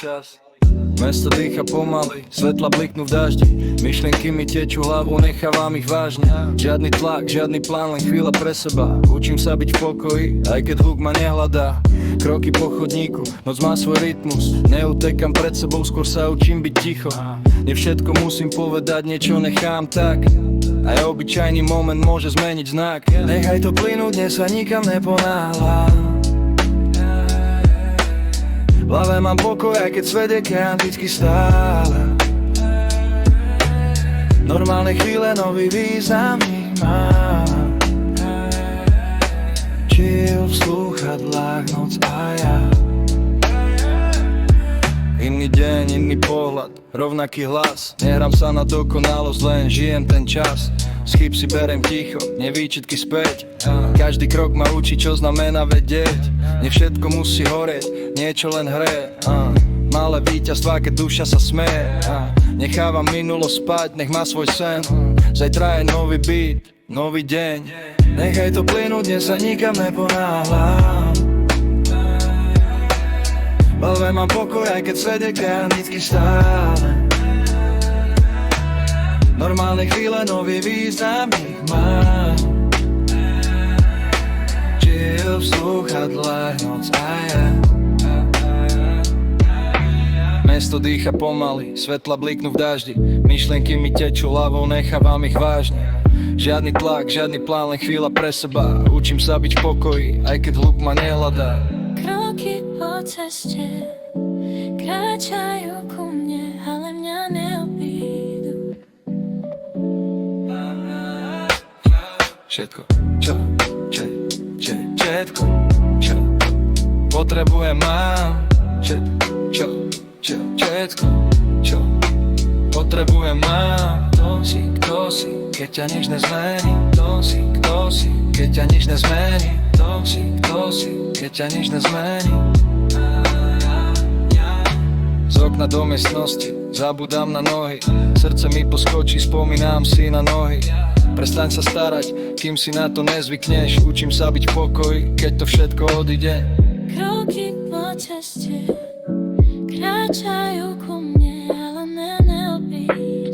čas. Mesto dýcha pomaly, svetla bliknú v daždi. Myšlienky mi tečú hlavu, nechávam ich vážne. Žiadny tlak, žiadny plán, len chvíľa pre seba. Učím sa byť v pokoji, aj keď hluk ma nehľadá. Kroky po chodníku, noc má svoj rytmus. Neutekam pred sebou, skôr sa učím byť ticho. Nie všetko musím povedať, niečo nechám tak. Aj obyčajný moment môže zmeniť znak. Nechaj to plynúť, dnes sa nikam neponáhľam. V hlave mám pokoj, aj keď svet je chaotický stále. Normálne chvíle, nový význam ich mám. Chill v slúchadlách, noc a ja. Iný deň, iný pohľad, rovnaký hlas. Nehrám sa na dokonalosť, len žijem ten čas. Z chyb si berem ticho, nevýčitky späť. Každý krok ma učí, čo znamená vedieť. Nie všetko musí horieť, niečo len hre. Malé víťazstvá, keď duša sa smeje. Nechávam minulosť spať, nech má svoj sen. Zajtra je nový beat, nový deň. Nechaj to plynúť, dnes sa nikam neponáhľam. V hlave mám pokoj, aj keď svet je chaotický stále. Normálne chvíle, nový význam ich mám. Chill v slúchadlách, noc a ja. Mesto dýcha pomaly, svetla bliknú v daždi. Myšlienky mi tečú hlavou, nechávam ich vážne. Žiadny tlak, žiadny plán, len chvíľa pre seba. Učím sa byť v pokoji, aj keď hluk ma nehľadá. Kroky po ceste kráčajú ku mne, ale mňa neobídu. Všetko, čo potrebujem, mám. Všetko, čo potrebujem, mám. To si, kto si, keď ťa nič nezmení. To si, kto si, keď ťa nič nezmení. To si, kto si, keď ťa nič nezmení. Z okna do miestnosti zabudám na nohy. Srdce mi poskočí, spomínam si na nohy. Prestaň sa starať, kým si na to nezvykneš. Učím sa byť v pokoji, keď to všetko odíde. Kroky po ceste kráčajú ku mne, ale mňa neobídu.